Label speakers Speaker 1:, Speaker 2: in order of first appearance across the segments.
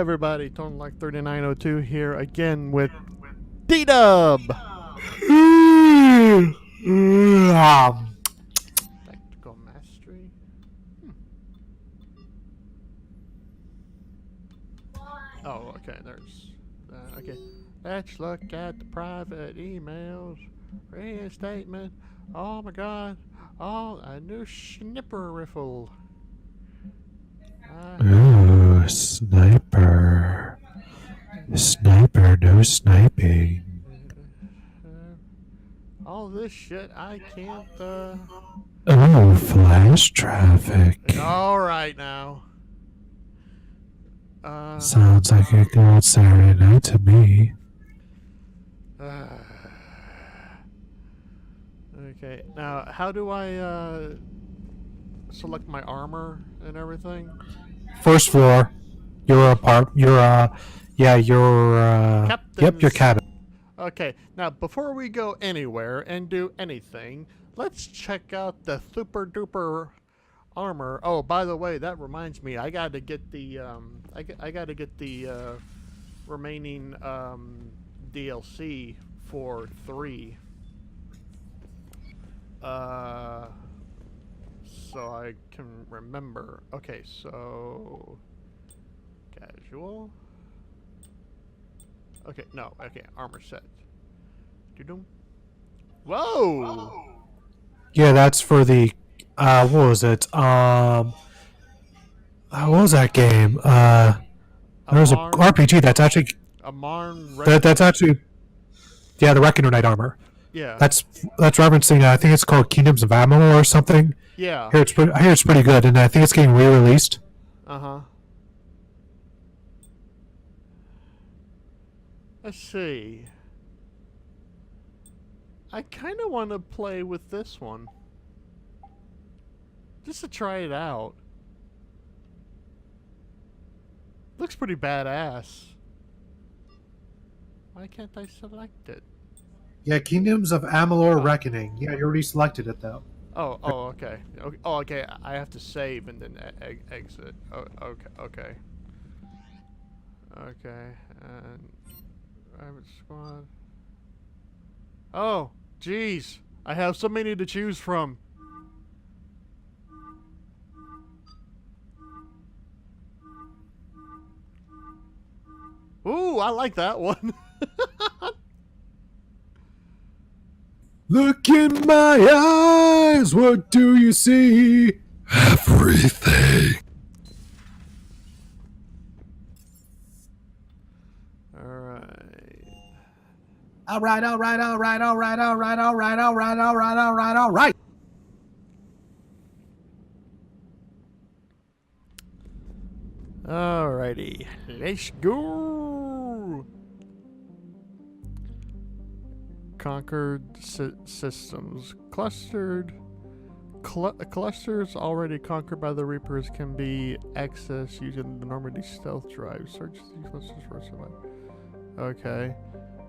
Speaker 1: everybody, ToneLike3902 here again with D-Dub! Tactical Mastery? Oh, okay, there's... okay. Let's look at the private emails. Reinstatement. Oh my god. Oh, a new snipper rifle.
Speaker 2: Ooh, sniper. Sniper, no sniping.
Speaker 1: All this shit I can't,
Speaker 2: Oh, flash traffic.
Speaker 1: Alright now.
Speaker 2: Sounds like a good Saturday night to me.
Speaker 1: Okay, now how do I select my armor and everything?
Speaker 2: First floor. Your your cabin.
Speaker 1: Okay, now before we go anywhere and do anything, let's check out the super duper armor. Oh, by the way, that reminds me, I got to get the I got to get the remaining DLC for 3. So I can remember. Okay, so casual. Okay, no. Okay, armor set. Doo-dum. Whoa!
Speaker 2: Yeah, that's for the what was it? What was that game? There's a RPG that's actually that's actually the Reckoner Knight armor.
Speaker 1: Yeah.
Speaker 2: That's referencing. I think it's called Kingdoms of Amalur or something.
Speaker 1: Yeah.
Speaker 2: I hear it's pretty good, and I think it's getting re-released.
Speaker 1: Uh-huh. Let's see. I kind of want to play with this one. Just to try it out. Looks pretty badass. Why can't I select it?
Speaker 2: Yeah, Kingdoms of Amalur Reckoning. Yeah, you already selected it though.
Speaker 1: Oh, okay. Oh, okay. I have to save and then exit. Oh, okay. Okay, and private squad. Oh, jeez. I have so many to choose from. Ooh, I like that one.
Speaker 2: Look in my eyes, what do you see? Everything. All right.
Speaker 1: Alrighty, let's go. Conquered systems. Clusters already conquered by the Reapers can be accessed using the Normandy stealth drive. Search these clusters for survival. Okay.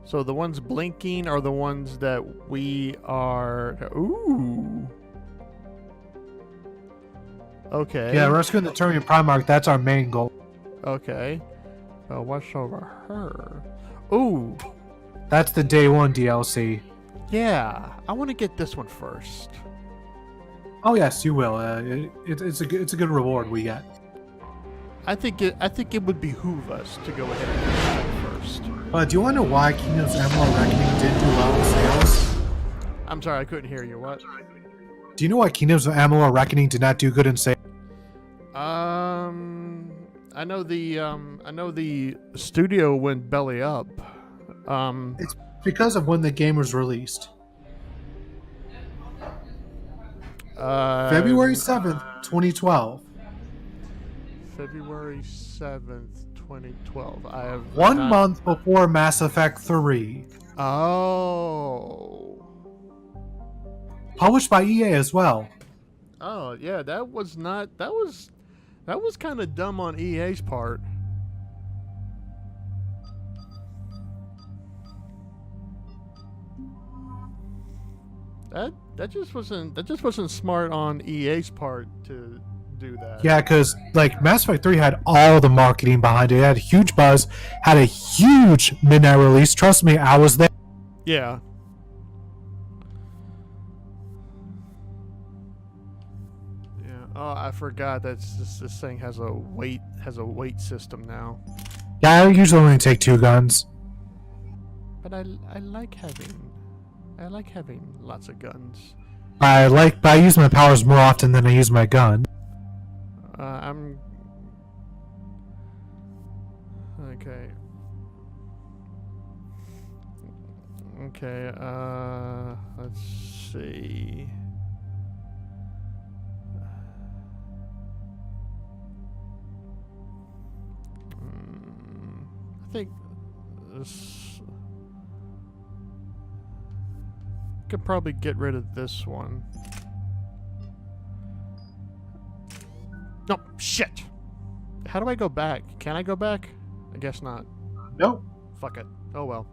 Speaker 1: So the ones blinking are the ones that we are... Ooh. Okay.
Speaker 2: Yeah, rescuing the Turian Primarch, that's our main goal.
Speaker 1: Okay. Well, watch over her. Ooh.
Speaker 2: That's the day 1 DLC.
Speaker 1: Yeah, I want to get this one first.
Speaker 2: Oh yes, you will. It's a good reward we get.
Speaker 1: I think it would behoove us to go ahead and get that first.
Speaker 2: Do you want to know why Kingdoms of Amalur Reckoning didn't do well in sales?
Speaker 1: I'm sorry, I couldn't hear you. What?
Speaker 2: Do you know why Kingdoms of Amalur Reckoning did not do good in sales?
Speaker 1: I know the studio went belly up.
Speaker 2: It's because of when the game was released. February 7th, 2012.
Speaker 1: February 7th, 2012. I have
Speaker 2: 1 month before Mass Effect 3.
Speaker 1: Oh.
Speaker 2: Published by EA as well.
Speaker 1: Oh, yeah, that was kind of dumb on EA's part. That just wasn't smart on EA's part to do that.
Speaker 2: Yeah, because like Mass Effect 3 had all the marketing behind it. It had a huge buzz, had a huge midnight release. Trust me, I was there.
Speaker 1: Yeah. Yeah. Oh, I forgot that this thing has a weight system now.
Speaker 2: Yeah, I usually only take 2 guns.
Speaker 1: But I like having lots of guns.
Speaker 2: But I use my powers more often than I use my gun.
Speaker 1: I'm okay. Okay. Let's see. I think this could probably get rid of this one. No, shit. How do I go back? Can I go back? I guess not.
Speaker 2: Nope.
Speaker 1: Fuck it. Oh well.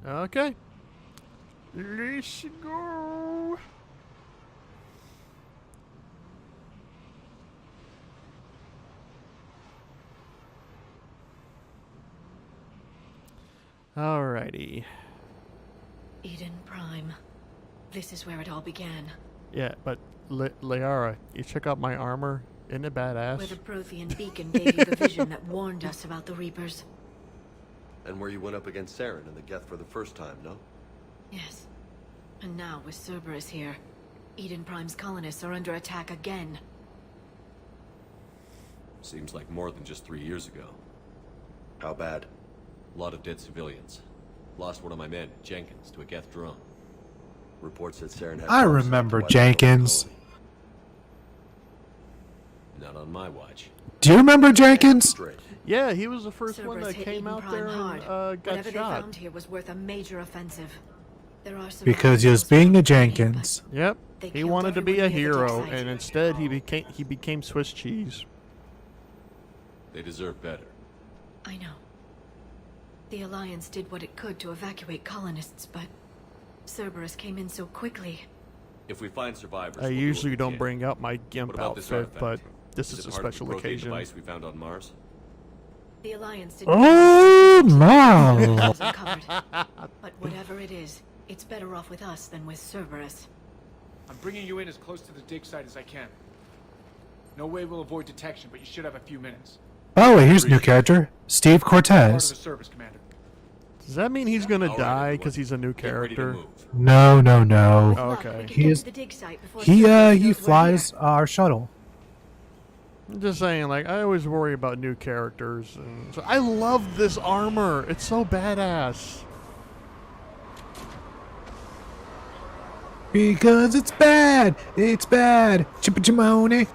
Speaker 1: Okay. Let's go. Alrighty.
Speaker 3: Eden Prime. This is where it all began.
Speaker 1: Yeah, but Liara, you check out my armor. Isn't it badass?
Speaker 3: Where the Prothean beacon gave you the vision that warned us about the Reapers.
Speaker 4: And where you went up against Saren and the Geth for the first time, no?
Speaker 3: Yes. And now, with Cerberus here, Eden Prime's colonists are under attack again.
Speaker 5: Seems like more than just 3 years ago.
Speaker 4: How bad?
Speaker 5: A lot of dead civilians. Lost one of my men, Jenkins, to a Geth drone.
Speaker 4: Reports that Saren had...
Speaker 2: I remember Jenkins.
Speaker 5: Not on my watch.
Speaker 2: Do you remember Jenkins?
Speaker 4: Straight.
Speaker 1: Yeah, he was the first one
Speaker 3: Cerberus
Speaker 1: that
Speaker 3: hit
Speaker 1: came
Speaker 3: Eden
Speaker 1: out
Speaker 3: Prime
Speaker 1: there
Speaker 3: hard.
Speaker 1: and got
Speaker 3: Whatever they
Speaker 1: shot.
Speaker 3: found here was worth a major offensive. There are
Speaker 2: Because he was being a Jenkins.
Speaker 1: Yep.
Speaker 3: They
Speaker 1: He
Speaker 3: killed
Speaker 1: wanted to be a
Speaker 3: everyone near the dig
Speaker 1: hero,
Speaker 3: site.
Speaker 1: and instead he became Swiss cheese.
Speaker 5: They deserve better.
Speaker 3: I know. The Alliance did what it could to evacuate colonists, but Cerberus came in so quickly.
Speaker 5: If we find survivors,
Speaker 1: I
Speaker 5: we'll do
Speaker 1: usually
Speaker 5: what we
Speaker 1: don't
Speaker 5: can.
Speaker 1: bring up my
Speaker 5: What
Speaker 1: GIMP
Speaker 5: about this
Speaker 1: outfit,
Speaker 5: artifact?
Speaker 1: but this
Speaker 5: Is
Speaker 1: is
Speaker 5: it
Speaker 1: a
Speaker 5: part of the
Speaker 1: special
Speaker 5: Prothean
Speaker 1: occasion.
Speaker 5: device we found on Mars?
Speaker 3: The Alliance did
Speaker 2: Oh my!
Speaker 3: was uncovered. But whatever it is, it's better off with us than with Cerberus.
Speaker 6: I'm bringing you in as close to the dig site as I can. No way we'll avoid detection, but you should have a few minutes.
Speaker 2: By the way, here's a new character, Steve
Speaker 6: Part of the
Speaker 2: Cortez.
Speaker 6: service, Commander.
Speaker 1: Does that mean he's gonna
Speaker 5: All right,
Speaker 1: die
Speaker 5: everyone.
Speaker 1: because he's a new
Speaker 5: Get ready to
Speaker 1: character?
Speaker 5: move.
Speaker 2: No.
Speaker 3: With
Speaker 1: Oh,
Speaker 3: luck,
Speaker 1: okay.
Speaker 3: we can
Speaker 2: He
Speaker 3: get
Speaker 2: is-
Speaker 3: to the dig site before
Speaker 2: He
Speaker 3: Cerberus knows we're
Speaker 2: flies
Speaker 3: here.
Speaker 2: our shuttle.
Speaker 1: I'm just saying, like, I always worry about new characters. And so I love this armor. It's so badass.
Speaker 2: Because it's bad. It's bad. Chippa-chimone.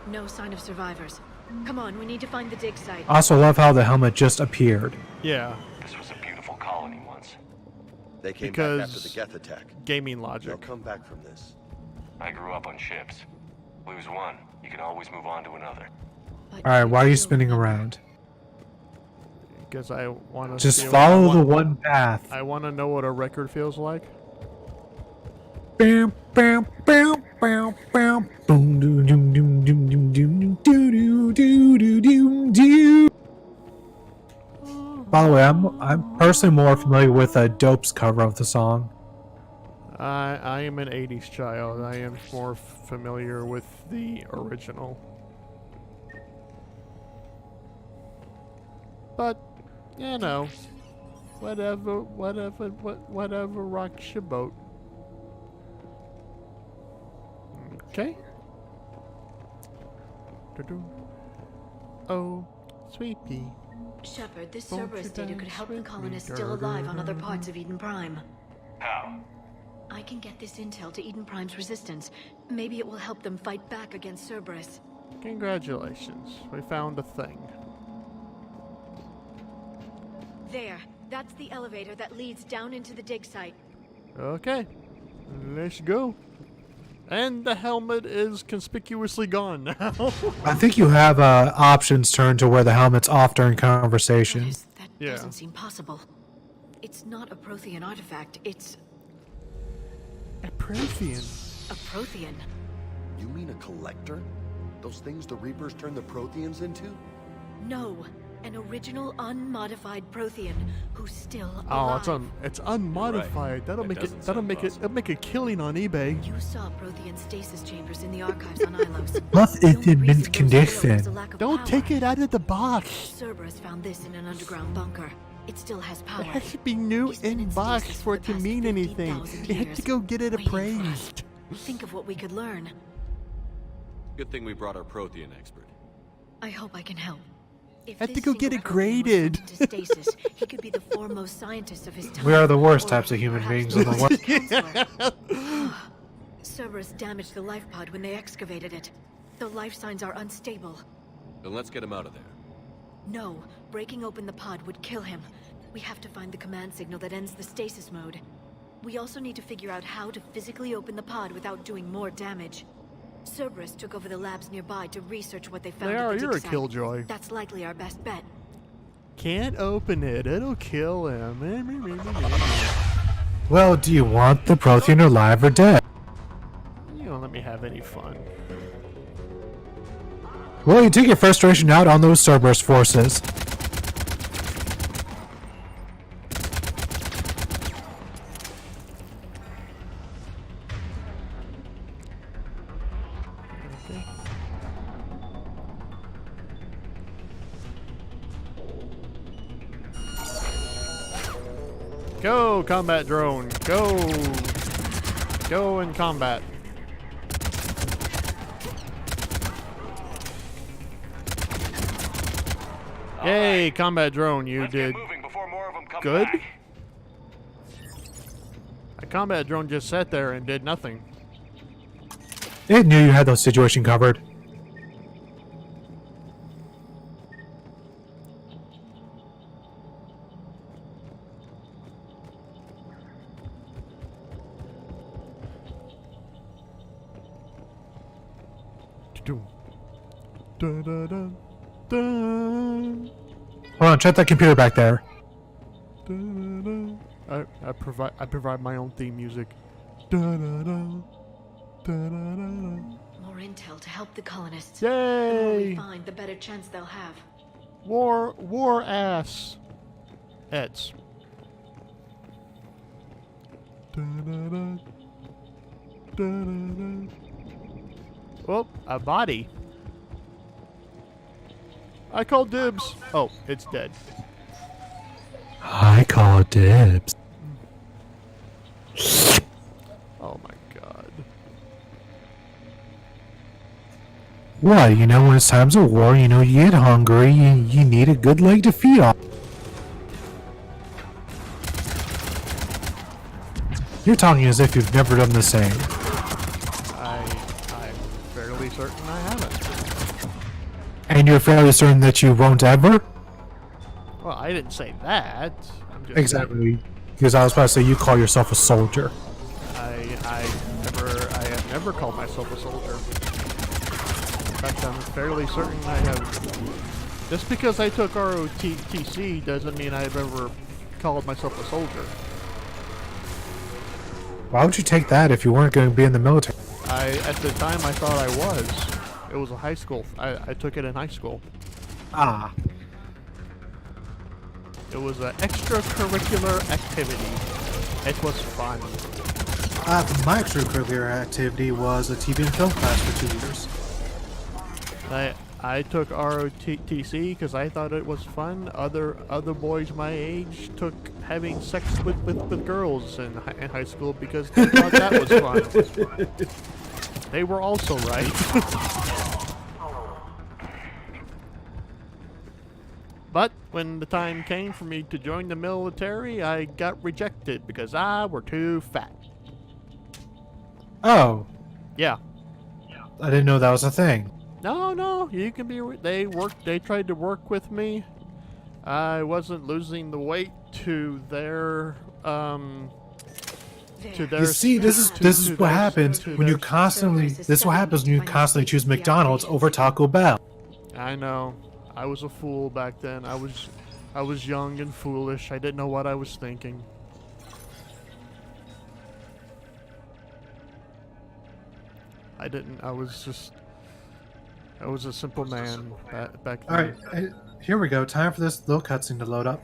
Speaker 3: No sign of survivors. Come on, we need to find the dig site.
Speaker 2: Also love how the helmet just appeared.
Speaker 1: Yeah,
Speaker 7: This was a beautiful colony once.
Speaker 4: They came back after
Speaker 1: Because-
Speaker 4: the Geth attack.
Speaker 1: gaming
Speaker 4: They'll
Speaker 1: logic.
Speaker 4: come back from this.
Speaker 7: I grew up on ships. Lose one, you can always move on to another.
Speaker 3: But
Speaker 2: Alright, why are you
Speaker 3: still
Speaker 2: spinning
Speaker 3: remember.
Speaker 2: around?
Speaker 1: Because I want to
Speaker 2: Just follow the one path.
Speaker 1: I want to know what a record feels like.
Speaker 2: Bam, bam, bam, bam, bam. Boom, doo, doom, doom, doom, doom, doom, doo, doo, doo, doo, doo, doo. By the way, I'm personally more familiar with Dope's cover of the song.
Speaker 1: I am an 80s child. I am more familiar with the original. But, you know, whatever rocks your boat. Okay. Doo-doo. Oh, sweet pea.
Speaker 3: Shepard, this
Speaker 1: Won't
Speaker 3: Cerberus
Speaker 1: you
Speaker 3: data could
Speaker 1: dance
Speaker 3: help the
Speaker 1: with me,
Speaker 3: colonists still alive on other parts of Eden Prime.
Speaker 7: How?
Speaker 3: I can get this intel to Eden Prime's resistance. Maybe it will help them fight back against Cerberus.
Speaker 1: Congratulations. We found a thing.
Speaker 3: There. That's the elevator that leads down into the dig site.
Speaker 1: Okay. Let's go. And the helmet is conspicuously gone now.
Speaker 2: I think you have options turned to where the helmet's off during conversation.
Speaker 3: That
Speaker 1: Yeah.
Speaker 3: doesn't seem possible. It's not a Prothean artifact. It's
Speaker 1: A Prothean.
Speaker 3: a Prothean.
Speaker 4: You mean a collector? Those things the Reapers turned the Protheans into?
Speaker 3: No. An original unmodified Prothean who's still alive.
Speaker 1: Oh, it's unmodified.
Speaker 5: Right.
Speaker 1: That'll
Speaker 5: That
Speaker 1: make it.
Speaker 5: doesn't
Speaker 1: That'll
Speaker 5: sound
Speaker 1: make it.
Speaker 5: possible.
Speaker 1: It'll make a killing on eBay.
Speaker 3: You saw Prothean stasis chambers in the archives on Ilos.
Speaker 2: Wat
Speaker 3: The
Speaker 2: is
Speaker 3: only
Speaker 2: in
Speaker 3: reason
Speaker 2: mint
Speaker 3: those
Speaker 2: condition?
Speaker 3: failed was a lack of
Speaker 1: Don't
Speaker 3: power.
Speaker 1: take it out of the box.
Speaker 3: Cerberus found this in an underground bunker. It still has power.
Speaker 1: It has to be new
Speaker 3: It's been
Speaker 1: in
Speaker 3: in
Speaker 1: box
Speaker 3: stasis
Speaker 1: for
Speaker 3: for
Speaker 1: it
Speaker 3: the
Speaker 1: to
Speaker 3: past
Speaker 1: mean anything.
Speaker 3: 50,000
Speaker 1: You had to
Speaker 3: years,
Speaker 1: go get it
Speaker 3: waiting for us.
Speaker 1: appraised.
Speaker 3: Think of what we could learn.
Speaker 5: Good thing we brought our Prothean expert.
Speaker 3: I hope I can help. If
Speaker 1: Had to
Speaker 3: this
Speaker 1: go get
Speaker 3: single
Speaker 1: it
Speaker 3: Prothean was
Speaker 1: graded.
Speaker 3: sent into stasis, he could be the foremost scientist of his time.
Speaker 2: We are the worst
Speaker 3: Or
Speaker 2: types of human
Speaker 3: perhaps
Speaker 2: beings
Speaker 3: the
Speaker 2: in the world.
Speaker 3: worst counselor. Cerberus damaged the life pod when they excavated it. The life signs are unstable.
Speaker 5: Then let's get him out of there.
Speaker 3: No, breaking open the pod would kill him. We have to find the command signal that ends the stasis mode. We also need to figure out how to physically open the pod without doing more damage. Cerberus took over the labs nearby to research what they found. at the dig
Speaker 1: You're a
Speaker 3: site.
Speaker 1: killjoy.
Speaker 3: That's likely our best bet.
Speaker 1: Can't open it. It'll kill him.
Speaker 2: Well, do you want the Prothean alive or dead?
Speaker 1: You don't let me have any fun.
Speaker 2: Well, you took your frustration out on those Cerberus forces.
Speaker 1: Go, combat drone. Go. Go in combat. Yay, combat drone, you
Speaker 7: Let's
Speaker 1: did
Speaker 7: get moving before more of them come
Speaker 1: good.
Speaker 7: back.
Speaker 1: A combat drone just sat there and did nothing.
Speaker 2: It knew you had the situation covered.
Speaker 1: Dun, dun, dun, dun,
Speaker 2: Hold on, check that computer back there.
Speaker 1: dun, dun. I provide my own theme music. Dun, dun, dun, dun, dun, dun.
Speaker 3: More intel to help the colonists. The more we
Speaker 1: Yay!
Speaker 3: find, the better chance they'll have.
Speaker 1: War ass. Eds. Dun, dun, dun. Dun, dun, dun. Oh, a body. I call dibs. Oh, it's dead.
Speaker 2: I call dibs.
Speaker 1: Oh my god.
Speaker 2: What, you know, when it's times of war, you know, you get hungry, you need a good leg to feed on. You're talking as if you've never done the same.
Speaker 1: I'm fairly certain I haven't.
Speaker 2: And you're fairly certain that you won't ever?
Speaker 1: Well, I didn't say that. I'm just
Speaker 2: Exactly. Because I was about to say you call yourself a soldier.
Speaker 1: I have never called myself a soldier. In fact, I'm fairly certain I have. Just because I took ROTC doesn't mean I've ever called myself a soldier.
Speaker 2: Why would you take that if you weren't going to be in the military?
Speaker 1: At the time, I thought I was. It was a high school. I took it in high school.
Speaker 2: Ah.
Speaker 1: It was an extracurricular activity. It was fun.
Speaker 2: My extracurricular activity was a TV and film class for 2 years.
Speaker 1: I took ROTC because I thought it was fun. Other boys my age took having sex with girls in high school because they thought that was fun. They were also right. But when the time came for me to join the military, I got rejected because I were too fat.
Speaker 2: Oh,
Speaker 1: Yeah.
Speaker 2: I didn't know that was a thing.
Speaker 1: No, you can be. They tried to work with me. I wasn't losing the weight to their to their.
Speaker 2: You see, this is what happens when you constantly. This is what happens when you constantly choose McDonald's over Taco Bell.
Speaker 1: I know. I was a fool back then. I was young and foolish. I didn't know what I was thinking. I was a simple man back then.
Speaker 2: All right, here we go. Time for this little cutscene to load up.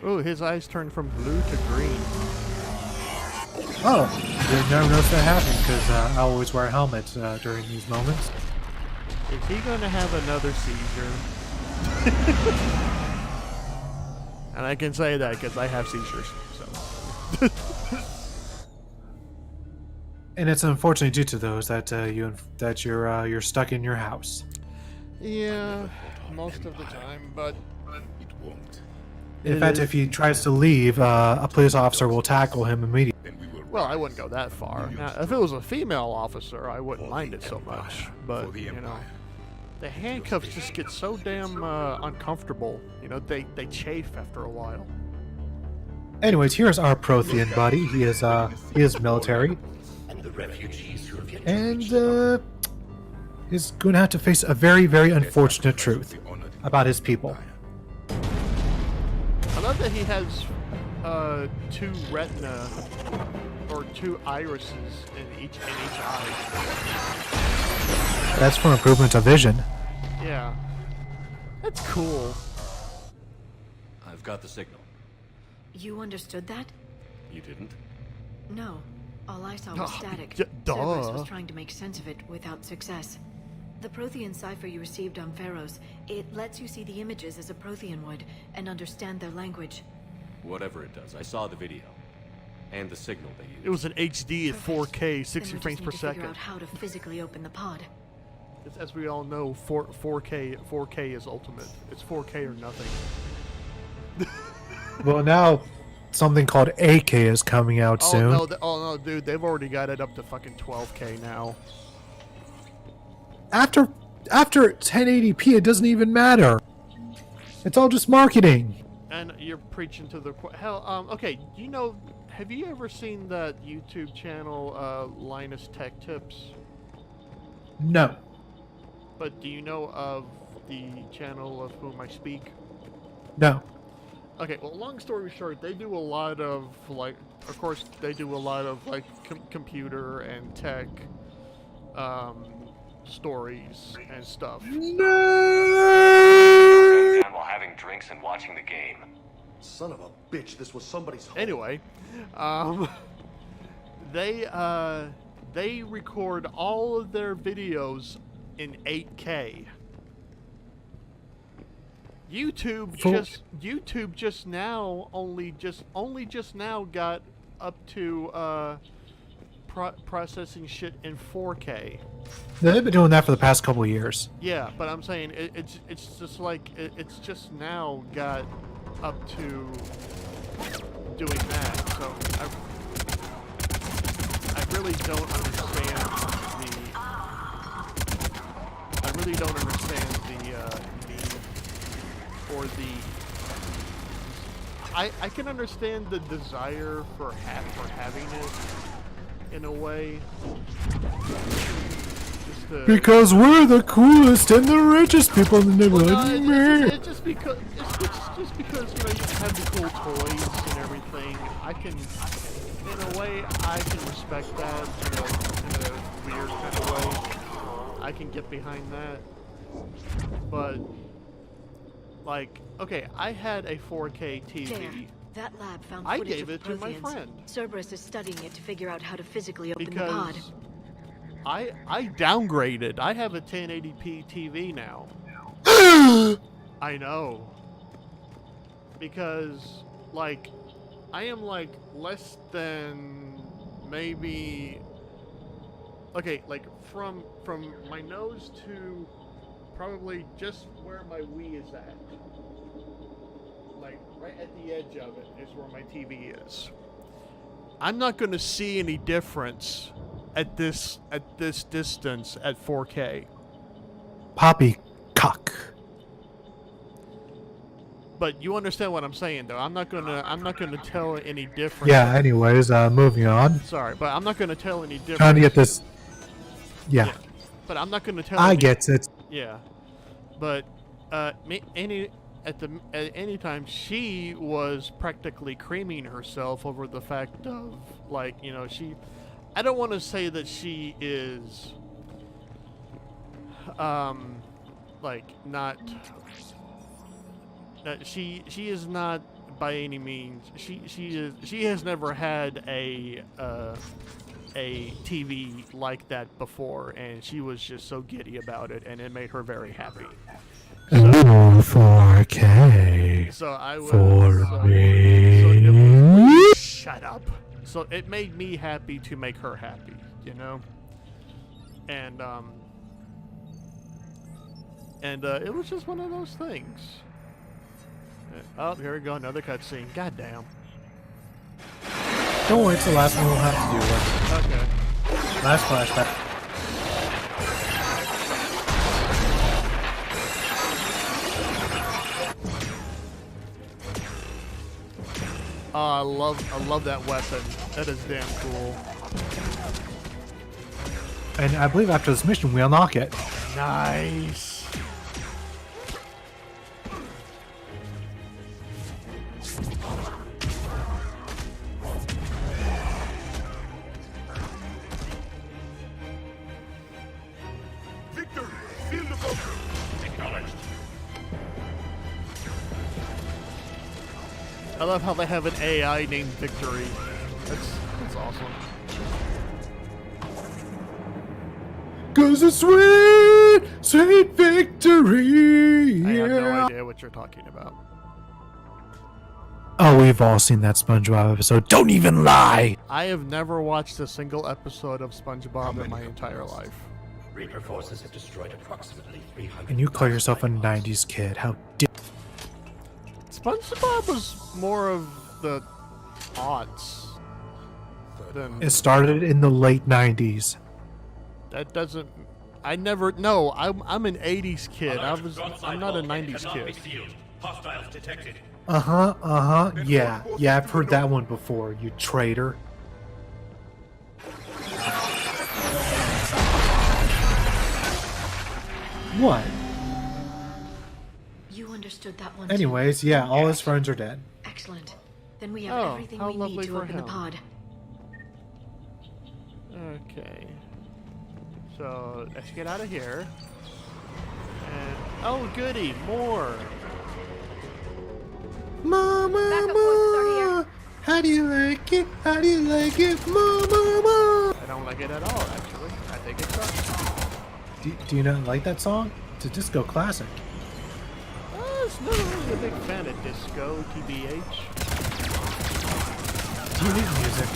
Speaker 1: Oh, his eyes turned from blue to green.
Speaker 2: Oh, didn't never notice that happening because I always wear a helmet during these moments.
Speaker 1: Is he going to have another seizure? And I can say that because I have seizures. So.
Speaker 2: And it's unfortunately due to those that you're stuck in your house.
Speaker 1: Yeah, most of the time, but
Speaker 8: It won't.
Speaker 2: In fact, if he tries to leave, a police officer will tackle him immediately.
Speaker 8: Then we will
Speaker 1: well, I wouldn't go that far. Now, if it was a female officer, I wouldn't mind it so much. But you know, the handcuffs just get so damn uncomfortable. You know, they chafe after a while.
Speaker 2: Anyways, here's our Prothean buddy. He is military,
Speaker 8: And the refugees who have yet
Speaker 2: and he's going to have to face a very, very unfortunate truth about his people.
Speaker 1: I love that he has two retina or two irises in each eye.
Speaker 2: That's for improvement of vision.
Speaker 1: Yeah, that's cool.
Speaker 5: I've got the signal.
Speaker 3: You understood that?
Speaker 5: You didn't?
Speaker 3: No. All I saw was
Speaker 1: Oh,
Speaker 3: static.
Speaker 1: duh.
Speaker 3: Cerberus was trying to make sense of it without success. The Prothean cipher you received on Pharaohs, it lets you see the images as a Prothean would and understand their language.
Speaker 5: Whatever it does, I saw the video. And the signal they used.
Speaker 1: It was an HD at 4K, 60
Speaker 3: Then we
Speaker 1: frames
Speaker 3: just
Speaker 1: per
Speaker 3: need to figure
Speaker 1: second.
Speaker 3: out how to physically open the pod.
Speaker 1: As we all know, 4K is ultimate. It's 4K or nothing.
Speaker 2: Well, now something called 8K is coming out soon.
Speaker 1: No, dude, they've already got it up to fucking 12K now.
Speaker 2: After 1080p, it doesn't even matter. It's all just marketing.
Speaker 1: And you're preaching to the hell. Okay, you know, have you ever seen that YouTube channel, Linus Tech Tips?
Speaker 2: No.
Speaker 1: But do you know of the channel of whom I speak?
Speaker 2: No.
Speaker 1: Okay, well, long story short, they do a lot of, like, of course, they do a lot of, like, computer and tech, stories and stuff.
Speaker 7: Down while having drinks and watching the game.
Speaker 4: Son of a bitch, this was somebody's home.
Speaker 1: Anyway, they record all of their videos in 8K. YouTube just now only just now got up to processing shit in 4K.
Speaker 2: They've been doing that for the past couple of years.
Speaker 1: Yeah, but I'm saying it's just like it's just now got up to doing that. So I really don't understand the need for the. I can understand the desire for having it in a way.
Speaker 2: Because we're the coolest and the richest people in the neighborhood.
Speaker 1: It's just because you know you have the cool toys and everything. In a way, I can respect that in a weird kind of way. I can get behind that, but like, okay, I had a 4K TV.
Speaker 3: There. That lab found
Speaker 1: I
Speaker 3: footage
Speaker 1: gave
Speaker 3: of
Speaker 1: it to my
Speaker 3: Protheans.
Speaker 1: friend.
Speaker 3: Cerberus is studying it to figure out how to physically open the pod.
Speaker 1: Because I downgraded. I have a 1080p TV now. I know. Because, like, I am, like, less than maybe... Okay, like, from my nose to probably just where my Wii is at. Like, right at the edge of it is where my TV is. I'm not going to see any difference at this distance at 4K.
Speaker 2: Poppycock.
Speaker 1: But you understand what I'm saying, though. I'm not gonna tell any difference.
Speaker 2: Yeah. Anyways, moving on.
Speaker 1: Sorry, but I'm not gonna tell any difference.
Speaker 2: Trying to get this. Yeah.
Speaker 1: But I'm not gonna tell.
Speaker 2: I get it.
Speaker 1: Yeah, but at any time she was practically creaming herself over the fact of, like, you know, I don't want to say that she is like not she is not by any means, she has never had a TV like that before, and she was just so giddy about it, and it made her very happy.
Speaker 2: Ooh, 4K.
Speaker 1: So I was.
Speaker 2: For me.
Speaker 1: Shut up. So it made me happy to make her happy, you know? And it was just one of those things. Oh, here we go, another cutscene. Goddamn.
Speaker 2: Don't worry, it's the last one we'll have to do.
Speaker 1: Okay.
Speaker 2: Last flashback.
Speaker 1: Oh, I love that weapon. That is damn cool.
Speaker 2: And I believe after this mission, we unlock it.
Speaker 1: Nice.
Speaker 8: Victor, seal the bunker. Acknowledged.
Speaker 1: I love how they have an AI named Victory. That's awesome.
Speaker 2: Cause it's sweet, sweet victory.
Speaker 1: I have no idea what you're talking about.
Speaker 2: Oh, we've all seen that SpongeBob episode. Don't even lie.
Speaker 1: I have never watched a single episode of SpongeBob in my entire life.
Speaker 8: Reaper forces have destroyed approximately 300.
Speaker 2: And you call yourself a 90s kid. How dare
Speaker 1: SpongeBob was more of the aughts than
Speaker 2: it started in the late 90s.
Speaker 1: that doesn't. I never. No, I'm an '80s kid. I'm not a '90s kid.
Speaker 8: Hostiles detected.
Speaker 2: Yeah, I've heard that one before, you traitor. What?
Speaker 3: You understood that one.
Speaker 2: Anyways, yeah, all his friends are dead.
Speaker 3: Excellent. Then we have
Speaker 1: Oh,
Speaker 3: everything
Speaker 1: how
Speaker 3: we
Speaker 1: lovely
Speaker 3: need to
Speaker 1: for
Speaker 3: open the
Speaker 1: him.
Speaker 3: pod.
Speaker 1: Okay. So let's get out of here. And oh, goody, more.
Speaker 2: Mama, how do you like it? How do you like it, mama?
Speaker 1: I don't like it at all, actually. I think it sucks.
Speaker 2: Do you not like that song? It's a disco classic.
Speaker 1: It's not really a big fan of disco, TBH.
Speaker 2: Do you hate music?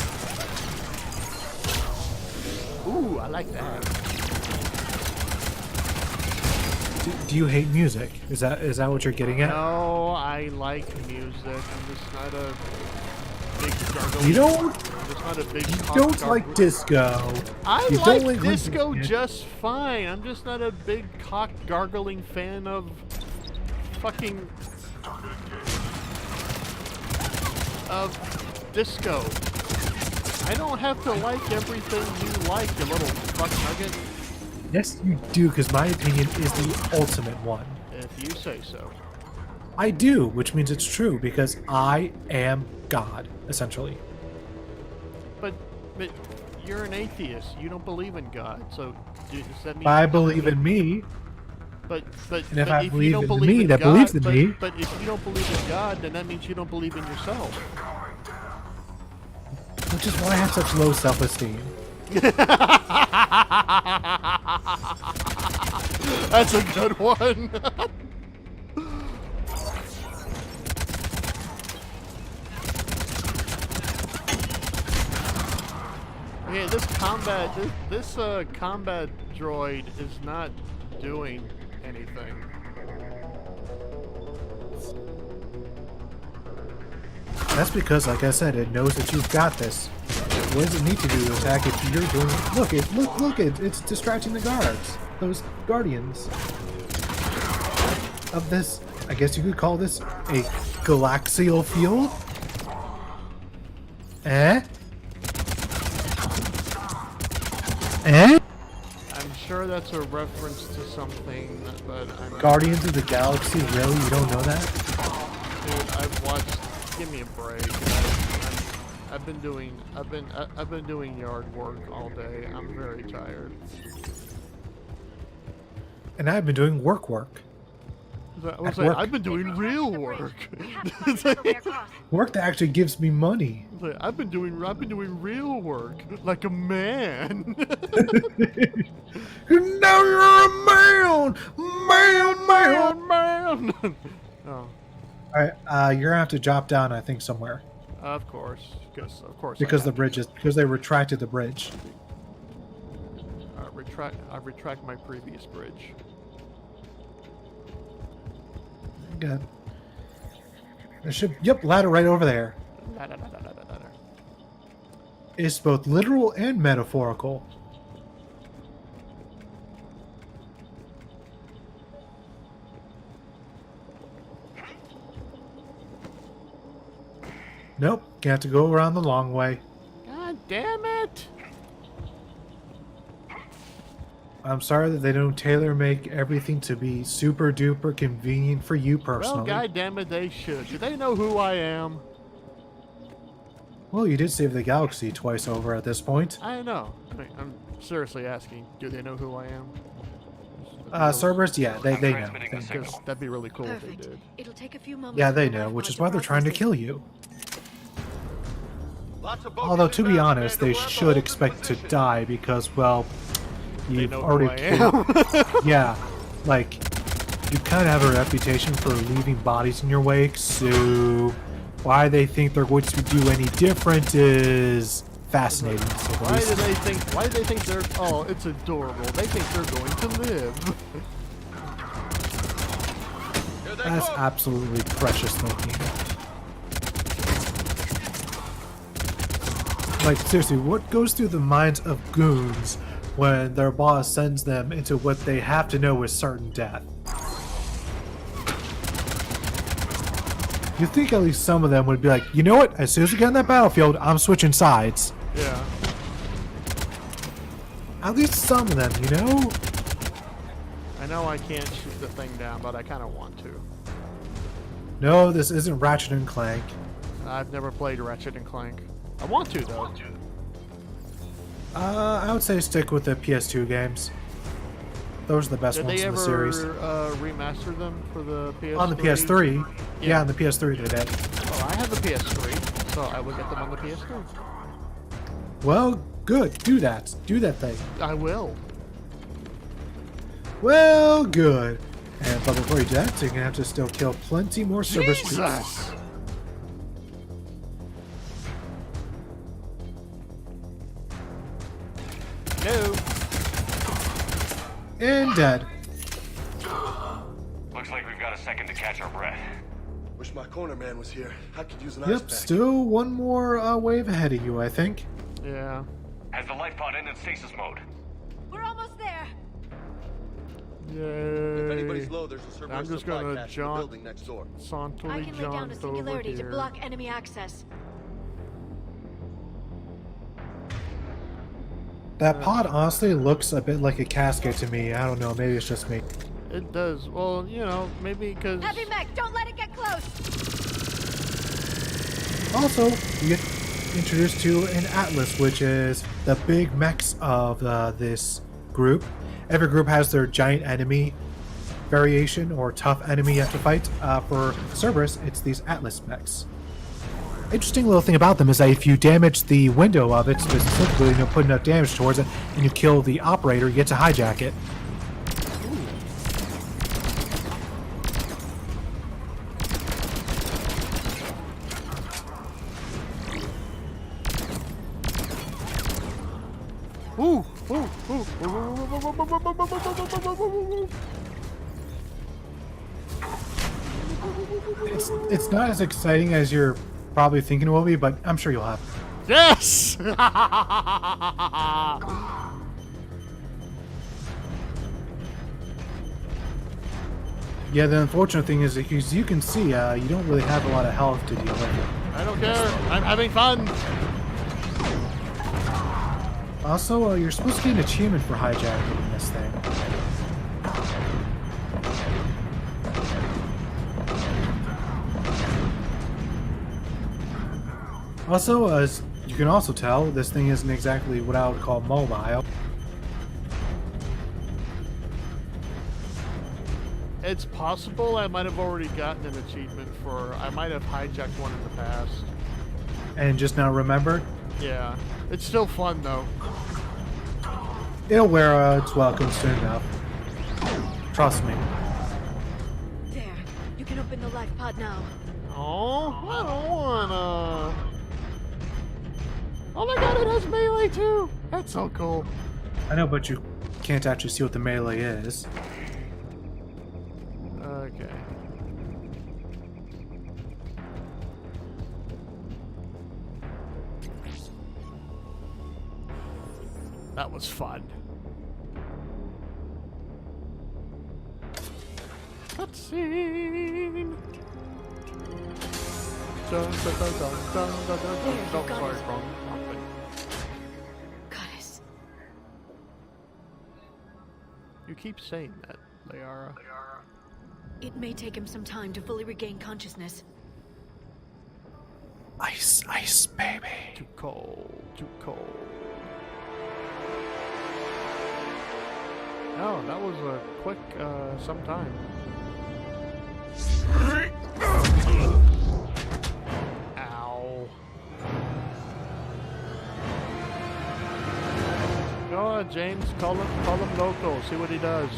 Speaker 1: Ooh, I like that.
Speaker 2: Do you hate music? Is that what you're getting at?
Speaker 1: No, I like music. I'm just not a big gargling.
Speaker 2: You don't.
Speaker 1: I'm just not a big.
Speaker 2: You
Speaker 1: cock
Speaker 2: don't like
Speaker 1: gargling.
Speaker 2: disco.
Speaker 1: I
Speaker 2: You
Speaker 1: like
Speaker 2: don't like
Speaker 1: disco
Speaker 2: music.
Speaker 1: just fine. I'm just not a big cock gargling fan of fucking disco. I don't have to like everything you like, you little fuck nugget.
Speaker 2: Yes, you do, because my opinion is the ultimate one.
Speaker 1: If you say so.
Speaker 2: I do, which means it's true, because I am God, essentially.
Speaker 1: But you're an atheist. You don't believe in God. So does that mean
Speaker 2: I
Speaker 1: you don't
Speaker 2: believe in me.
Speaker 1: But
Speaker 2: And if
Speaker 1: but
Speaker 2: I
Speaker 1: if
Speaker 2: believe
Speaker 1: you don't
Speaker 2: in
Speaker 1: believe
Speaker 2: me
Speaker 1: in
Speaker 2: that
Speaker 1: God,
Speaker 2: believes in me-
Speaker 1: But if you don't believe in God, then that means you don't believe in yourself.
Speaker 2: Which is why I have such low self-esteem.
Speaker 1: That's a good one. Okay, this combat droid is not doing anything.
Speaker 2: That's because, like I said, it knows that you've got this. What does it need to do to attack if you're doing? Look! It's distracting the guards. Those guardians of this. I guess you could call this a galaxial field. Eh?
Speaker 1: I'm sure that's a reference to something, but I'm
Speaker 2: Guardians of the Galaxy? Really? You don't know that?
Speaker 1: dude. I've watched. Give me a break. I've been doing yard work all day. I'm very tired.
Speaker 2: And I've been doing work.
Speaker 1: I was
Speaker 2: At
Speaker 1: like,
Speaker 2: work.
Speaker 1: I've been doing real work.
Speaker 2: Work that actually gives me money.
Speaker 1: Like, I've been doing real work like a man.
Speaker 2: Now you're a man!
Speaker 1: Man. Oh,
Speaker 2: Alright, you're gonna have to drop down, I think, somewhere.
Speaker 1: of course, because
Speaker 2: Because they retracted the bridge.
Speaker 1: I retract my previous bridge.
Speaker 2: Good. There should, yep, ladder right over there.
Speaker 1: Ladder.
Speaker 2: It's both literal and metaphorical. Nope, you have to go around the long way.
Speaker 1: God damn it!
Speaker 2: I'm sorry that they don't tailor make everything to be super duper convenient for you personally.
Speaker 1: Well, god damn it, they should. Do they know who I am?
Speaker 2: Well, you did save the galaxy twice over at this point.
Speaker 1: I know. I mean, I'm seriously asking. Do they know who I am?
Speaker 2: Cerberus, yeah, they know.
Speaker 7: Transmitting the
Speaker 1: Because
Speaker 7: signal.
Speaker 1: that'd be really cool if they
Speaker 3: Perfect.
Speaker 1: did.
Speaker 3: It'll take a few moments.
Speaker 2: Yeah,
Speaker 3: for
Speaker 2: they
Speaker 3: the
Speaker 2: know,
Speaker 3: life
Speaker 2: which
Speaker 3: pod
Speaker 2: is why they're trying to
Speaker 3: process
Speaker 2: kill
Speaker 3: it.
Speaker 2: you. Although, to be honest, they should expect to die because, well,
Speaker 1: They
Speaker 2: you've
Speaker 1: know
Speaker 2: already
Speaker 1: who I am.
Speaker 2: Yeah, like, you kind of have a reputation for leaving bodies in your wake, so why they think they're going to do any different is fascinating, to say the
Speaker 1: Why
Speaker 2: least.
Speaker 1: do they think they're... Oh, it's adorable. They think they're going to live.
Speaker 2: That's absolutely precious thinking. Like, seriously, what goes through the minds of goons when their boss sends them into what they have to know is certain death? You'd think at least some of them would be like, you know what, as soon as we get on that battlefield, I'm switching sides.
Speaker 1: Yeah.
Speaker 2: At least some of them, you know?
Speaker 1: I know I can't shoot the thing down, but I kind of want to.
Speaker 2: No, this isn't Ratchet and Clank.
Speaker 1: I've never played Ratchet and Clank. I want to, though.
Speaker 2: I would say stick with the PS2 games. Those are the best
Speaker 1: Did
Speaker 2: ones
Speaker 1: they
Speaker 2: in
Speaker 1: ever
Speaker 2: the series.
Speaker 1: Remaster them for the PS3?
Speaker 2: On the PS3. Yeah, on the PS3 they did.
Speaker 1: Oh, I have the PS3, so I will get them on the PS3.
Speaker 2: Well, good. Do that. Do that thing.
Speaker 1: I will.
Speaker 2: Well, good. And but before you do that, you're gonna have to still kill plenty more Cerberus troops.
Speaker 1: Jesus! No.
Speaker 2: And dead.
Speaker 7: Looks like we've got a second to catch our breath.
Speaker 4: Wish my corner man was here. I could use an ice
Speaker 2: Yep,
Speaker 4: pack.
Speaker 2: still one more wave ahead of you, I think.
Speaker 1: Yeah.
Speaker 7: Has the life pod ended stasis mode?
Speaker 3: We're almost there.
Speaker 1: Yay.
Speaker 4: If anybody's low, there's a Cerberus
Speaker 1: I'm just
Speaker 4: supply
Speaker 1: gonna
Speaker 4: cache in the
Speaker 1: jaunt-
Speaker 4: building next door.
Speaker 1: Sauntily
Speaker 3: I can lay down a
Speaker 1: jaunt over
Speaker 3: singularity to
Speaker 1: here.
Speaker 3: block enemy access.
Speaker 2: That pod honestly looks a bit like a casket to me. I don't know, maybe it's just me.
Speaker 1: It does. Well, you know, maybe because...
Speaker 3: Heavy mech, don't let it get close.
Speaker 2: Also, you get introduced to an Atlas, which is the big mechs of this group. Every group has their giant enemy variation or tough enemy you have to fight. For Cerberus, it's these Atlas mechs. Interesting little thing about them is that if you damage the window of it, specifically, you know, put enough damage towards it, and you kill the operator, you get to hijack it.
Speaker 1: Ooh, ooh, ooh.
Speaker 2: It's not as exciting as you're probably thinking it will be, but I'm sure you'll have.
Speaker 1: Yes!
Speaker 2: Yeah, the unfortunate thing is, as you can see, you don't really have a lot of health to deal with.
Speaker 1: I don't care. I'm having fun.
Speaker 2: Also, you're supposed to get an achievement for hijacking this thing. Also, as you can also tell, this thing isn't exactly what I would call mobile.
Speaker 1: It's possible I might have already gotten an achievement for... I might have hijacked one in the past.
Speaker 2: And just now remembered,
Speaker 1: Yeah. It's still fun, though.
Speaker 2: it'll wear its welcome soon enough. Trust me.
Speaker 3: There. You can open the life pod now.
Speaker 1: Oh, I don't wanna... Oh my god, it has melee too! That's so cool.
Speaker 2: I know, but you can't actually see what the melee is.
Speaker 1: Okay. That was fun. Cutscene! Dun, dun, dun, dun, dun, dun, dun, dun.
Speaker 3: There, you
Speaker 1: Oh,
Speaker 3: got
Speaker 1: sorry,
Speaker 3: it.
Speaker 1: wrong thing.
Speaker 3: Goddess.
Speaker 1: You keep saying that, Liara.
Speaker 3: It may take him some time to fully regain consciousness.
Speaker 2: Ice, ice, baby.
Speaker 1: Too cold, too cold. Oh, that was a quick, some time. Ow. Go on, James, call him local, see what he does.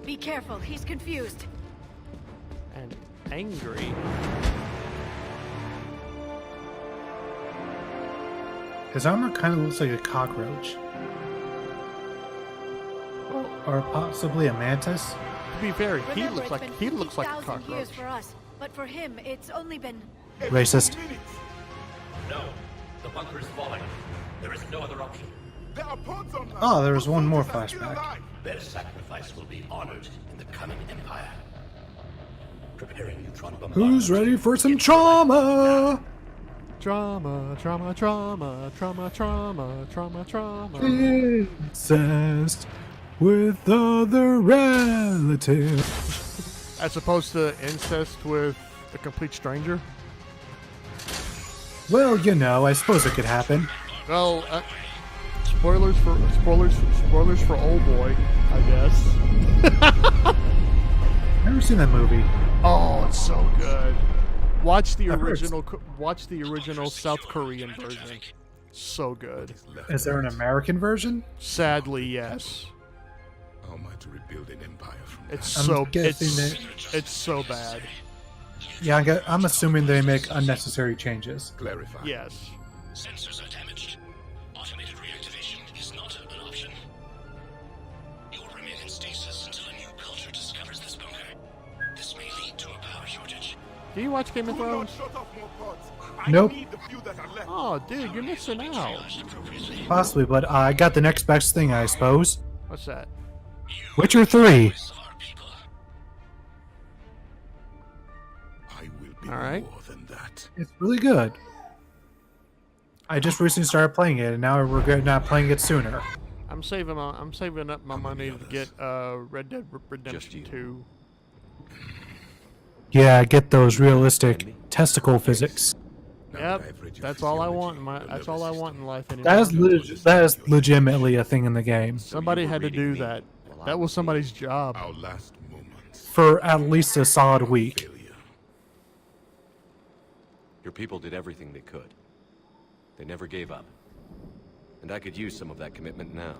Speaker 3: Be careful, he's confused.
Speaker 1: And angry.
Speaker 2: His armor kind of looks like a cockroach. Or possibly a mantis.
Speaker 1: To be fair, he
Speaker 3: Remember,
Speaker 1: looks
Speaker 3: it's
Speaker 1: like
Speaker 3: been
Speaker 1: a
Speaker 3: 50,000
Speaker 1: cockroach.
Speaker 3: years for us, but for him, it's only been...
Speaker 2: Racist.
Speaker 8: No, the bunker is falling. There is no other option.
Speaker 2: Oh, there was one more flashback.
Speaker 8: Their sacrifice will be honored in the coming empire. Preparing neutron bombardment.
Speaker 2: Who's ready for some trauma?
Speaker 1: Trauma, trauma, trauma, trauma, trauma, trauma, trauma.
Speaker 2: Incest with other relatives.
Speaker 1: As opposed to incest with a complete stranger?
Speaker 2: Well, you know, I suppose it could happen.
Speaker 1: Well, spoilers for Old Boy, I guess.
Speaker 2: Never seen that movie.
Speaker 1: Oh, it's so good. Watch the
Speaker 2: I've heard
Speaker 1: original South Korean version. So good.
Speaker 2: Is there an American version?
Speaker 1: Sadly, yes.
Speaker 9: How am I to rebuild an empire from
Speaker 1: It's
Speaker 2: I'm
Speaker 1: so
Speaker 2: guessing
Speaker 1: it's so bad.
Speaker 2: Yeah, I'm assuming they make unnecessary changes.
Speaker 9: clarify?
Speaker 1: Yes.
Speaker 8: Sensors are damaged. Automated reactivation is not an option. You will remain in stasis until a new culture discovers this bunker. This may lead to a power shortage.
Speaker 1: Do you watch Game of Thrones?
Speaker 2: Nope.
Speaker 1: Oh, dude, you're missing out.
Speaker 2: Possibly, but I got the next best thing, I suppose.
Speaker 1: What's that?
Speaker 2: Witcher 3.
Speaker 9: I will be
Speaker 1: All right.
Speaker 9: more than that.
Speaker 2: It's really good. I just recently started playing it, and now I regret not playing it sooner.
Speaker 1: I'm saving up my money to get Red Dead Redemption 2.
Speaker 2: Yeah, get those realistic testicle physics.
Speaker 1: Yep, that's all I want in that's all I want in life anymore.
Speaker 2: That is legitimately a thing in the game.
Speaker 1: Somebody had to do that. That was somebody's job.
Speaker 9: Our last moments.
Speaker 2: For at least a solid week.
Speaker 9: Failure.
Speaker 5: Your people did everything they could. They never gave up. And I could use some of that commitment now.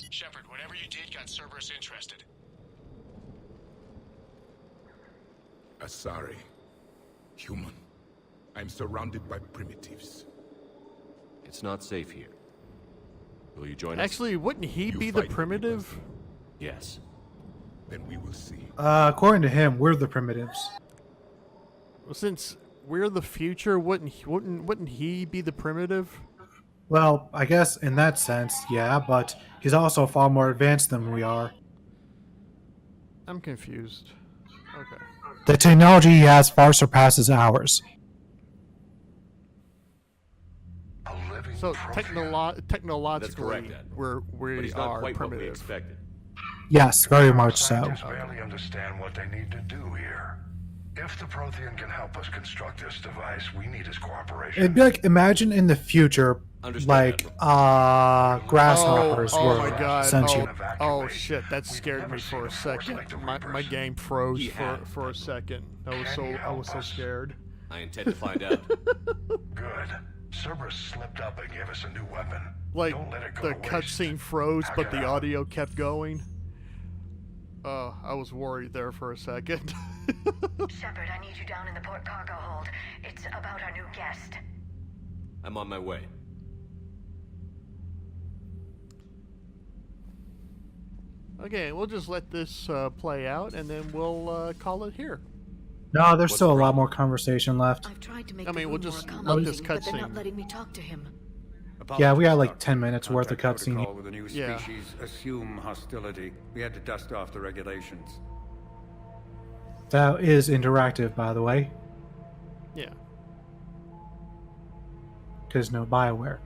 Speaker 6: Shepard, whatever you did got Cerberus interested.
Speaker 9: Asari. Human. I'm surrounded by primitives.
Speaker 5: It's not safe here. Will you join us?
Speaker 1: Actually, wouldn't he
Speaker 9: You
Speaker 1: be the
Speaker 9: fight with me,
Speaker 1: primitive?
Speaker 5: Yes.
Speaker 9: Then we will see.
Speaker 2: According to him, we're the primitives.
Speaker 1: Since we're the future, wouldn't he be the primitive?
Speaker 2: Well, I guess in that sense, yeah, but he's also far more advanced than we are.
Speaker 1: I'm confused. Okay.
Speaker 2: The technology he has far surpasses ours.
Speaker 10: A living
Speaker 1: So
Speaker 10: Prothean.
Speaker 1: technologically,
Speaker 5: That's correct, Admiral. But
Speaker 1: we
Speaker 5: he's not
Speaker 1: are
Speaker 5: quite what we
Speaker 1: primitive.
Speaker 5: expected.
Speaker 2: Yes, very much so.
Speaker 10: Scientists barely understand what they need to do here. If the Prothean can help us construct this device, we need his cooperation.
Speaker 2: It'd be like, imagine in the future,
Speaker 5: Understood,
Speaker 2: like,
Speaker 5: Admiral.
Speaker 2: grasshoppers
Speaker 1: oh
Speaker 2: were
Speaker 1: my god!
Speaker 2: sentient.
Speaker 1: Oh shit! That scared me for a second. My game froze for a second. I was so scared.
Speaker 5: I intend to find out.
Speaker 10: Good. Cerberus slipped up and gave us a new weapon.
Speaker 1: Like
Speaker 10: Don't let it go
Speaker 1: the
Speaker 10: to waste.
Speaker 1: cutscene froze,
Speaker 10: Knock
Speaker 1: but
Speaker 10: it
Speaker 1: the
Speaker 10: out.
Speaker 1: audio kept going. I was worried there for a second.
Speaker 3: Shepard, I need you down in the port cargo hold. It's about our new guest.
Speaker 5: I'm on my way.
Speaker 1: Okay, we'll just let this play out, and then we'll call it here.
Speaker 2: No, there's
Speaker 5: What's
Speaker 2: still
Speaker 5: the
Speaker 2: a lot
Speaker 5: problem?
Speaker 2: more conversation left.
Speaker 3: I've tried to make
Speaker 1: I
Speaker 3: the
Speaker 1: mean, we'll
Speaker 3: room more
Speaker 1: just let
Speaker 3: accommodating,
Speaker 1: this
Speaker 3: but they're not
Speaker 1: cutscene.
Speaker 3: letting me talk to him.
Speaker 2: Yeah, we got like
Speaker 11: Apologies,
Speaker 2: 10 minutes worth of
Speaker 11: Contact
Speaker 2: cutscene.
Speaker 11: protocol with a new
Speaker 1: Yeah.
Speaker 11: species assume hostility. We had to dust off the regulations.
Speaker 2: That is interactive, by the way,
Speaker 1: Yeah.
Speaker 2: because no Bioware.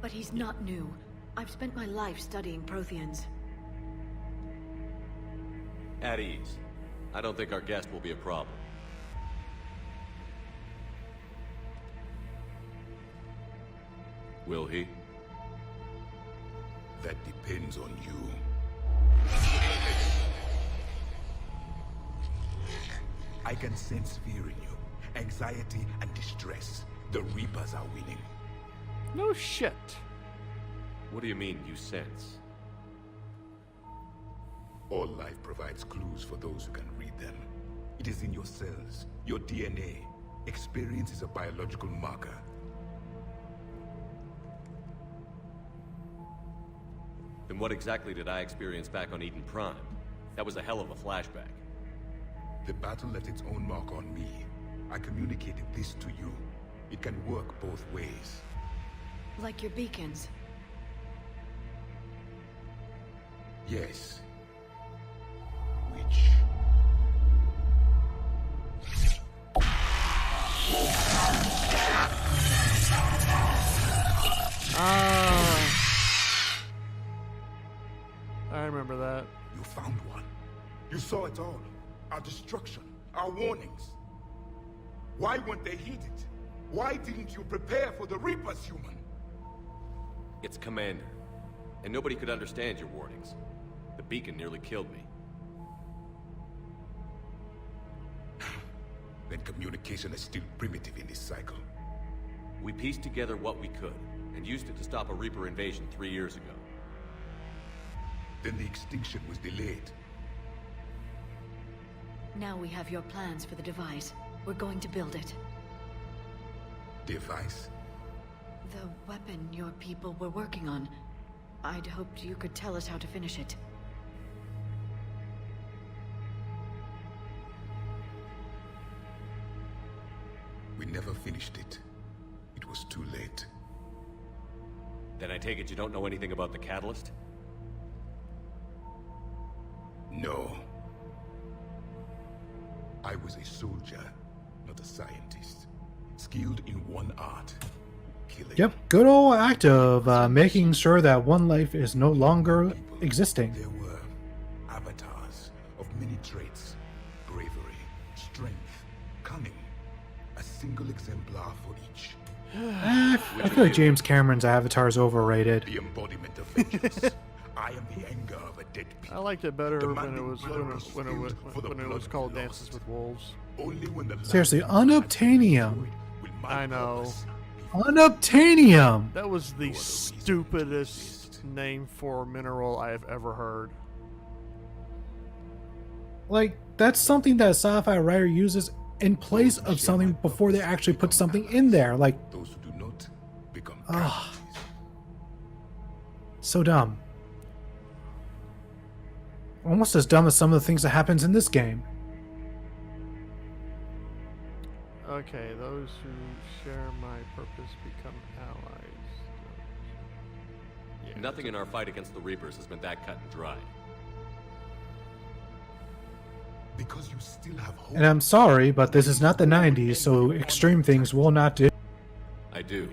Speaker 3: But he's not new. I've spent my life studying Protheans.
Speaker 5: At ease. I don't think our guest will be a problem. Will he?
Speaker 9: That depends on you. I can sense fear in you, anxiety and distress. The Reapers are winning.
Speaker 1: No shit.
Speaker 5: What do you mean, you sense?
Speaker 9: All life provides clues for those who can read them. It is in your cells, your DNA. Experience is a biological marker.
Speaker 5: Then what exactly did I experience back on Eden Prime? That was a hell of a flashback.
Speaker 9: The battle left its own mark on me. I communicated this to you. It can work both ways.
Speaker 3: Like your beacons.
Speaker 9: Yes. Which...
Speaker 1: I remember that.
Speaker 9: You found one. You saw it all. Our destruction, our warnings. Why weren't they heeded? Why didn't you prepare for the Reapers, human?
Speaker 5: It's Commander. And nobody could understand your warnings. The beacon nearly killed me.
Speaker 9: Then communication is still primitive in this cycle.
Speaker 5: We pieced together what we could, and used it to stop a Reaper invasion 3 years ago.
Speaker 9: Then the extinction was delayed.
Speaker 3: Now we have your plans for the device. We're going to build it.
Speaker 9: Device?
Speaker 3: The weapon your people were working on. I'd hoped you could tell us how to finish it.
Speaker 9: We never finished it. It was too late.
Speaker 5: Then I take it you don't know anything about the catalyst?
Speaker 9: No. I was a soldier, not a scientist. Skilled in one art. Killing.
Speaker 2: Yep, good old act of making sure that one life is no longer existing.
Speaker 9: There were avatars of many traits. Bravery, strength, cunning. A single exemplar for each.
Speaker 2: I feel like James Cameron's Avatar is overrated.
Speaker 9: The embodiment of vengeance. I am the anger of a dead people.
Speaker 1: I liked it better when it
Speaker 9: Demanding
Speaker 1: was
Speaker 9: blood was spilled for the
Speaker 1: when it
Speaker 9: blood
Speaker 1: was called
Speaker 9: lost.
Speaker 1: Dances with Wolves.
Speaker 9: Only when the
Speaker 2: Seriously,
Speaker 9: last man
Speaker 2: unobtainium.
Speaker 9: will my
Speaker 1: I know.
Speaker 9: purpose
Speaker 2: Unobtainium!
Speaker 1: That was the
Speaker 9: No other reason
Speaker 1: stupidest
Speaker 9: exist.
Speaker 1: name for a mineral I have ever heard.
Speaker 2: Like, that's something that a sci-fi writer uses in place of something before they actually put something in there. Like,
Speaker 9: Those who do not become
Speaker 2: Ah.
Speaker 9: casualties.
Speaker 2: so dumb. almost as dumb as some of the things that happens in this game.
Speaker 1: Okay, those who share my purpose become allies. Yeah.
Speaker 5: Nothing in our fight against the Reapers has been that cut and dry.
Speaker 9: Because you still have hope.
Speaker 2: And I'm sorry, but this is not the 90s, so extreme things will not do.
Speaker 5: I do.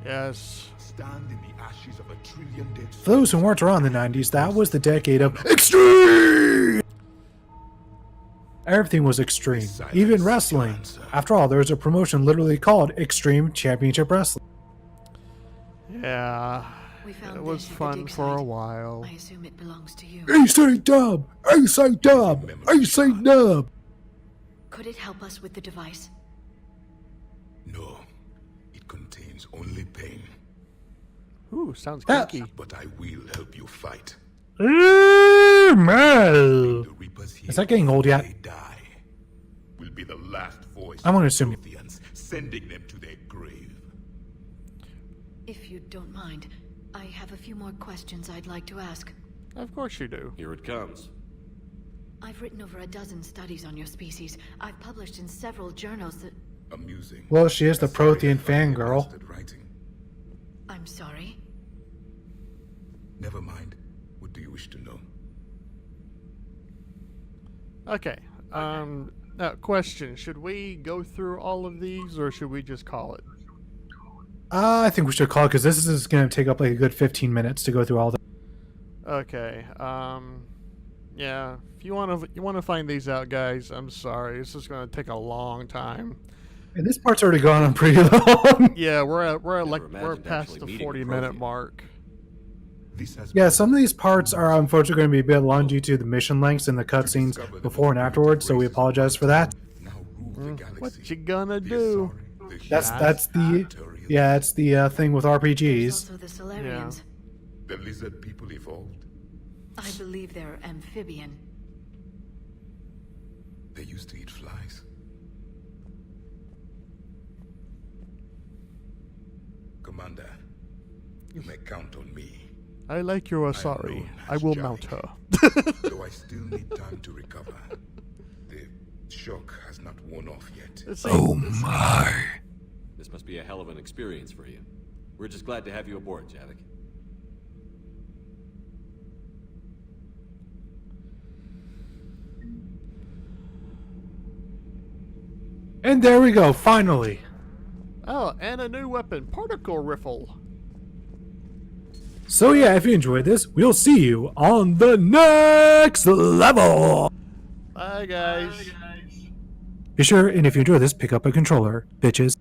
Speaker 1: Yes.
Speaker 9: Stand in the ashes of a trillion dead
Speaker 2: For those who weren't around the 90s, that was the decade of extreme! Everything was extreme, even wrestling. After all, there was a promotion literally called Extreme Championship Wrestling.
Speaker 1: Yeah.
Speaker 3: We found
Speaker 1: It was
Speaker 3: this at the
Speaker 1: fun
Speaker 3: dig
Speaker 1: for a
Speaker 3: site.
Speaker 1: while.
Speaker 3: I assume it belongs to you.
Speaker 2: AC Dub! AC Dub! AC Dub!
Speaker 3: Could it help us with the device?
Speaker 9: No. It contains only pain.
Speaker 1: Ooh, sounds
Speaker 2: That-
Speaker 1: kinky.
Speaker 9: But I will help you fight.
Speaker 2: Mel.
Speaker 9: The Reapers here,
Speaker 2: Is that getting old yet?
Speaker 9: they die. Will be the last voice
Speaker 2: I'm gonna
Speaker 9: of
Speaker 2: assume-
Speaker 9: Protheans, sending them to their grave.
Speaker 3: If you don't mind, I have a few more questions I'd like to ask.
Speaker 1: Of course you do.
Speaker 5: Here it comes.
Speaker 3: I've written over a dozen studies on your species. I've published in several journals that...
Speaker 9: Amusing.
Speaker 2: Well, she is the
Speaker 9: Sorry
Speaker 2: Prothean
Speaker 9: if I
Speaker 2: fangirl.
Speaker 9: mastered writing.
Speaker 3: I'm sorry.
Speaker 9: Never mind. What do you wish to know?
Speaker 1: Okay. Now, question. Should we go through all of these, or should we just call it?
Speaker 2: I think we should call it, because this is going to take up like a good 15 minutes to go through all the...
Speaker 1: Okay. Yeah. If you want to find these out, guys, I'm sorry. This is going to take a long time.
Speaker 2: And this part's already gone on pretty long.
Speaker 1: Yeah, we're
Speaker 5: Never
Speaker 1: past
Speaker 5: imagined actually
Speaker 1: the
Speaker 5: meeting a
Speaker 1: 40-minute
Speaker 5: Prothean.
Speaker 1: mark.
Speaker 9: This has
Speaker 2: Yeah,
Speaker 9: been
Speaker 2: some of these parts are unfortunately going to be a bit long due to the mission lengths and the cutscenes before and afterwards, so we apologize for that.
Speaker 9: now rule the galaxy.
Speaker 1: What you gonna
Speaker 9: The
Speaker 1: do?
Speaker 9: Asari, the
Speaker 2: That's the
Speaker 9: Arcturians,
Speaker 2: yeah, it's the thing with
Speaker 3: There's
Speaker 2: RPGs.
Speaker 3: also the Solarians.
Speaker 9: The lizard people evolved.
Speaker 3: I believe they're amphibian.
Speaker 9: They used to eat flies. Commander, you may count on me.
Speaker 1: I like your
Speaker 9: I am
Speaker 1: Asari.
Speaker 9: known
Speaker 1: I
Speaker 9: as
Speaker 1: will
Speaker 9: Javik.
Speaker 1: mount her.
Speaker 9: Though I still need time to recover. The shock has not worn off yet.
Speaker 1: Let's
Speaker 2: Oh
Speaker 1: see.
Speaker 5: This must be a hell of an experience for you. We're just glad to have you aboard, Javik.
Speaker 2: And there we go, finally.
Speaker 1: Oh, and a new weapon, particle riffle.
Speaker 2: So yeah, if you enjoyed this, we'll see you on the next level.
Speaker 1: Bye, guys.
Speaker 2: Be sure, and if you enjoy this, pick up a controller, bitches.